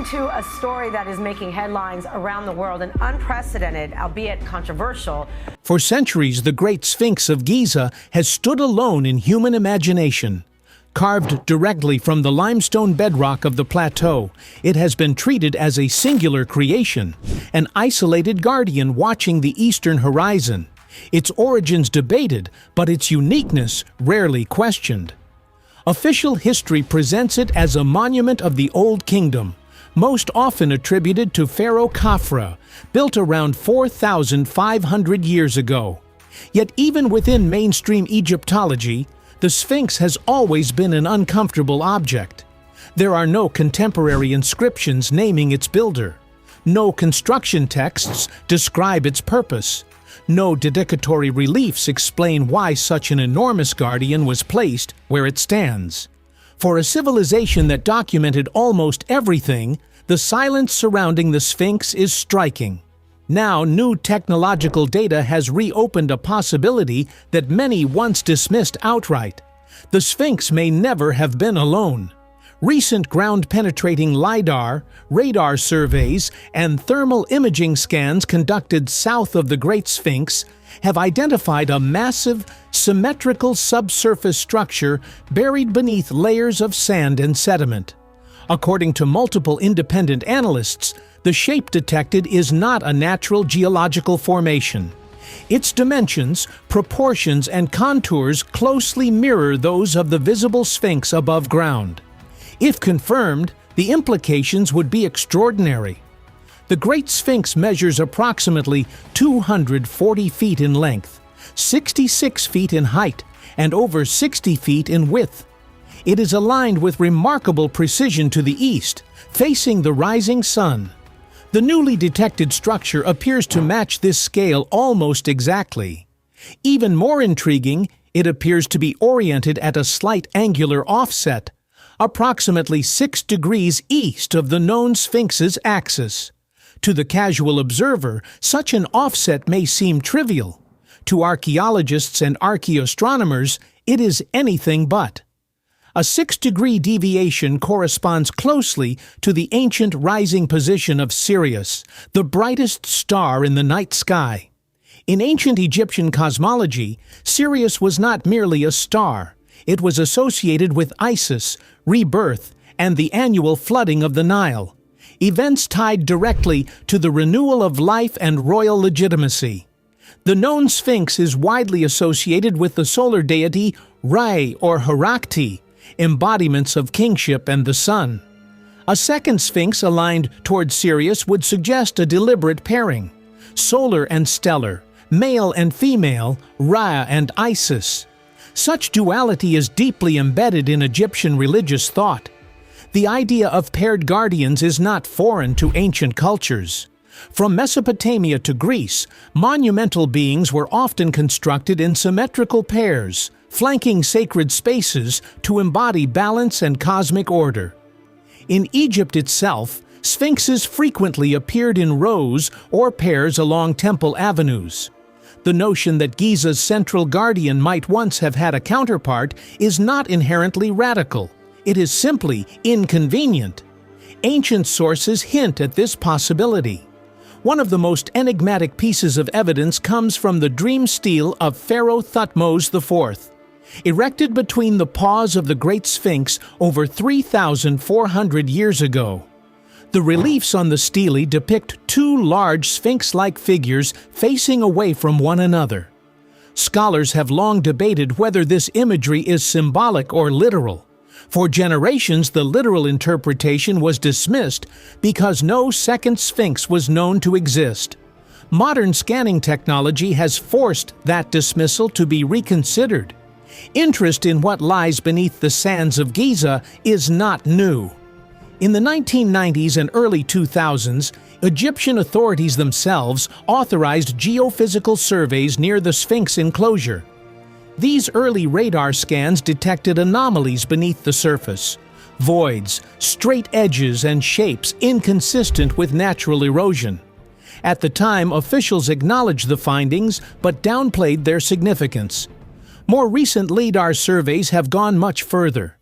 into a story that is making headlines around the world, an unprecedented, albeit controversial. For centuries, the Great Sphinx of Giza has stood alone in human imagination. Carved directly from the limestone bedrock of the plateau, it has been treated as a singular creation, an isolated guardian watching the eastern horizon. Its origins debated, but its uniqueness rarely questioned. Official history presents it as a monument of the Old Kingdom, most often attributed to Pharaoh Khafra, built around 4,500 years ago. Yet even within mainstream Egyptology, the Sphinx has always been an uncomfortable object. There are no contemporary inscriptions naming its builder. No construction texts describe its purpose. No dedicatory reliefs explain why such an enormous guardian was placed where it stands. For a civilization that documented almost everything, the silence surrounding the Sphinx is striking. Now, new technological data has reopened a possibility that many once dismissed outright. The Sphinx may never have been alone. Recent ground-penetrating LiDAR, radar surveys, and thermal imaging scans conducted south of the Great Sphinx have identified a massive, symmetrical subsurface structure buried beneath layers of sand and sediment. According to multiple independent analysts, the shape detected is not a natural geological formation. Its dimensions, proportions, and contours closely mirror those of the visible Sphinx above ground. If confirmed, the implications would be extraordinary. The Great Sphinx measures approximately 240 feet in length, 66 feet in height, and over 60 feet in width. It is aligned with remarkable precision to the east, facing the rising sun. The newly detected structure appears to match this scale almost exactly. Even more intriguing, it appears to be oriented at a slight angular offset, approximately 6 degrees east of the known Sphinx's axis. To the casual observer, such an offset may seem trivial. To archaeologists and archaeoastronomers, it is anything but. A 6-degree deviation corresponds closely to the ancient rising position of Sirius, the brightest star in the night sky. In ancient Egyptian cosmology, Sirius was not merely a star. It was associated with Isis, rebirth, and the annual flooding of the Nile, events tied directly to the renewal of life and royal legitimacy. The known Sphinx is widely associated with the solar deity Ra or Herakti, embodiments of kingship and the sun. A second Sphinx aligned toward Sirius would suggest a deliberate pairing: solar and stellar, male and female, Ra and Isis. Such duality is deeply embedded in Egyptian religious thought. The idea of paired guardians is not foreign to ancient cultures. From Mesopotamia to Greece, monumental beings were often constructed in symmetrical pairs, flanking sacred spaces to embody balance and cosmic order. In Egypt itself, sphinxes frequently appeared in rows or pairs along temple avenues. The notion that Giza's central guardian might once have had a counterpart is not inherently radical. It is simply inconvenient. Ancient sources hint at this possibility. One of the most enigmatic pieces of evidence comes from the dream stele of Pharaoh Thutmose IV. Erected between the paws of the Great Sphinx over 3,400 years ago. The reliefs on the stele depict two large sphinx-like figures facing away from one another. Scholars have long debated whether this imagery is symbolic or literal. For generations, the literal interpretation was dismissed because no second sphinx was known to exist. Modern scanning technology has forced that dismissal to be reconsidered. Interest in what lies beneath the sands of Giza is not new. In the 1990s and early 2000s, Egyptian authorities themselves authorized geophysical surveys near the Sphinx enclosure. These early radar scans detected anomalies beneath the surface, voids, straight edges, and shapes inconsistent with natural erosion. At the time, officials acknowledged the findings but downplayed their significance. More recent LiDAR surveys have gone much further.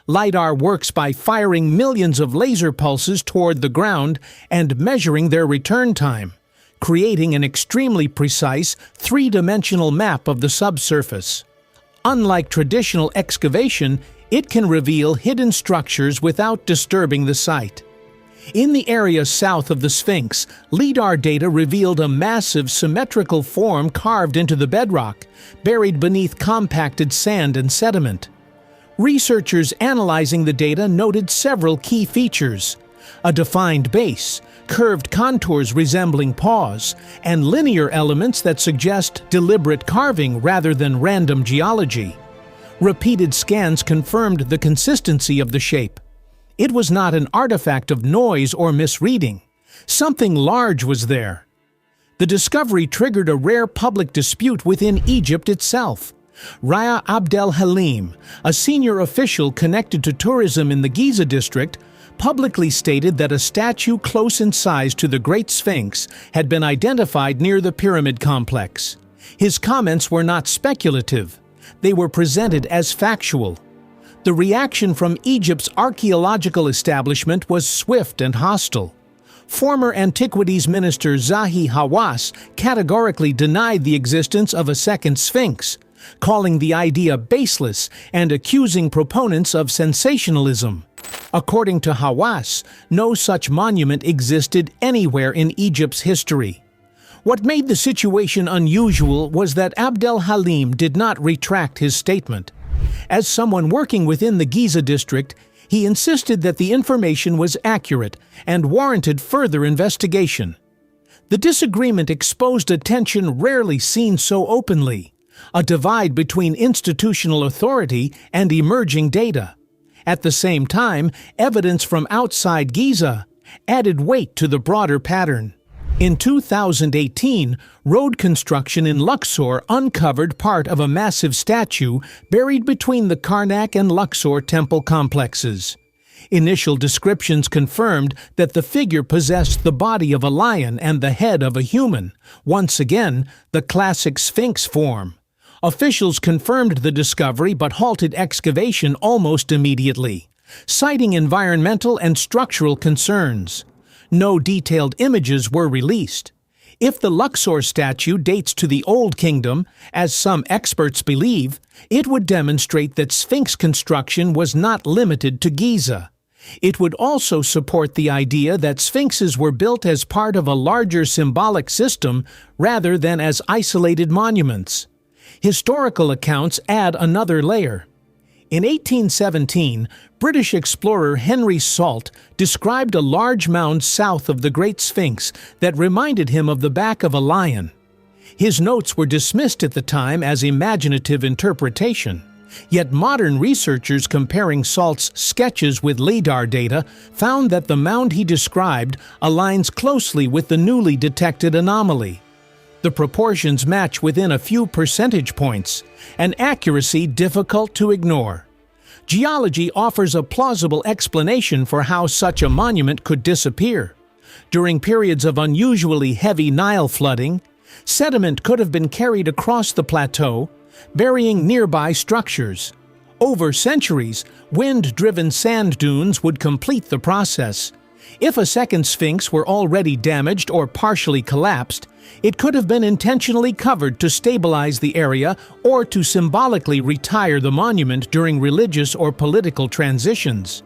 LiDAR works by firing millions of laser pulses toward the ground and measuring their return time, creating an extremely precise, three-dimensional map of the subsurface. Unlike traditional excavation, it can reveal hidden structures without disturbing the site. In the area south of the Sphinx, LiDAR data revealed a massive symmetrical form carved into the bedrock, buried beneath compacted sand and sediment. Researchers analyzing the data noted several key features: a defined base, curved contours resembling paws, and linear elements that suggest deliberate carving rather than random geology. Repeated scans confirmed the consistency of the shape. It was not an artifact of noise or misreading. Something large was there. The discovery triggered a rare public dispute within Egypt itself. Raya Abdel Halim, a senior official connected to tourism in the Giza district, publicly stated that a statue close in size to the Great Sphinx had been identified near the pyramid complex. His comments were not speculative. They were presented as factual. The reaction from Egypt's archaeological establishment was swift and hostile. Former Antiquities Minister Zahi Hawass categorically denied the existence of a second Sphinx, calling the idea baseless and accusing proponents of sensationalism. According to Hawass, no such monument existed anywhere in Egypt's history. What made the situation unusual was that Abdel Halim did not retract his statement. As someone working within the Giza district, he insisted that the information was accurate and warranted further investigation. The disagreement exposed a tension rarely seen so openly: a divide between institutional authority and emerging data. At the same time, evidence from outside Giza added weight to the broader pattern. In 2018, road construction in Luxor uncovered part of a massive statue buried between the Karnak and Luxor temple complexes. Initial descriptions confirmed that the figure possessed the body of a lion and the head of a human, once again, the classic Sphinx form. Officials confirmed the discovery but halted excavation almost immediately, citing environmental and structural concerns. No detailed images were released. If the Luxor statue dates to the Old Kingdom, as some experts believe, it would demonstrate that Sphinx construction was not limited to Giza. It would also support the idea that sphinxes were built as part of a larger symbolic system rather than as isolated monuments. Historical accounts add another layer. In 1817, British explorer Henry Salt described a large mound south of the Great Sphinx that reminded him of the back of a lion. His notes were dismissed at the time as imaginative interpretation. Yet modern researchers comparing Salt's sketches with LiDAR data found that the mound he described aligns closely with the newly detected anomaly. The proportions match within a few percentage points, an accuracy difficult to ignore. Geology offers a plausible explanation for how such a monument could disappear. During periods of unusually heavy Nile flooding, sediment could have been carried across the plateau, burying nearby structures. Over centuries, wind-driven sand dunes would complete the process. If a second Sphinx were already damaged or partially collapsed, it could have been intentionally covered to stabilize the area or to symbolically retire the monument during religious or political transitions.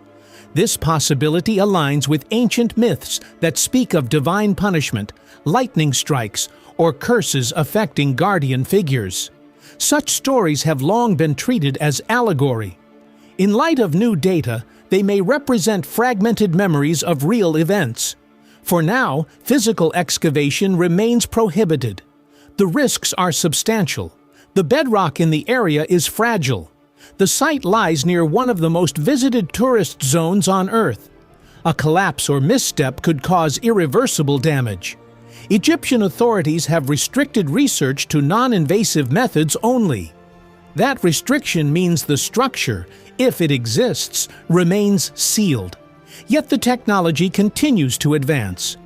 This possibility aligns with ancient myths that speak of divine punishment, lightning strikes, or curses affecting guardian figures. Such stories have long been treated as allegory. In light of new data, they may represent fragmented memories of real events. For now, physical excavation remains prohibited. The risks are substantial. The bedrock in the area is fragile. The site lies near one of the most visited tourist zones on Earth. A collapse or misstep could cause irreversible damage. Egyptian authorities have restricted research to non-invasive methods only. That restriction means the structure, if it exists, remains sealed. Yet the technology continues to advance.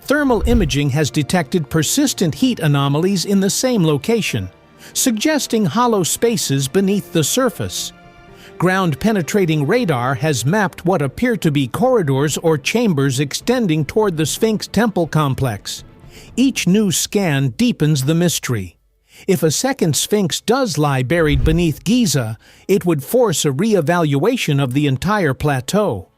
Thermal imaging has detected persistent heat anomalies in the same location, suggesting hollow spaces beneath the surface. Ground-penetrating radar has mapped what appear to be corridors or chambers extending toward the Sphinx temple complex. Each new scan deepens the mystery. If a second Sphinx does lie buried beneath Giza, it would force a re-evaluation of the entire plateau.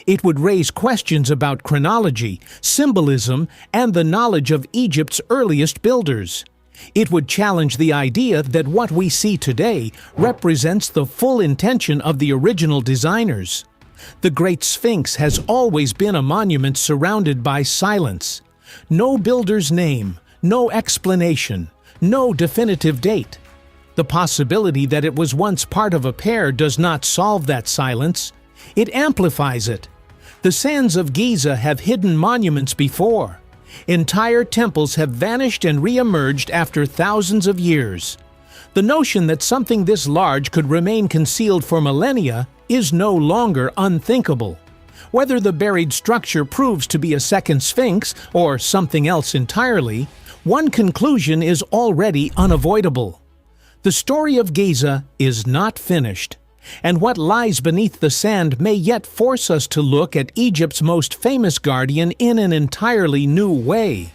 It would raise questions about chronology, symbolism, and the knowledge of Egypt's earliest builders. It would challenge the idea that what we see today represents the full intention of the original designers. The Great Sphinx has always been a monument surrounded by silence. No builder's name, no explanation, no definitive date. The possibility that it was once part of a pair does not solve that silence. It amplifies it. The sands of Giza have hidden monuments before. Entire temples have vanished and re-emerged after thousands of years. The notion that something this large could remain concealed for millennia is no longer unthinkable. Whether the buried structure proves to be a second Sphinx or something else entirely, one conclusion is already unavoidable. The story of Giza is not finished, and what lies beneath the sand may yet force us to look at Egypt's most famous guardian in an entirely new way.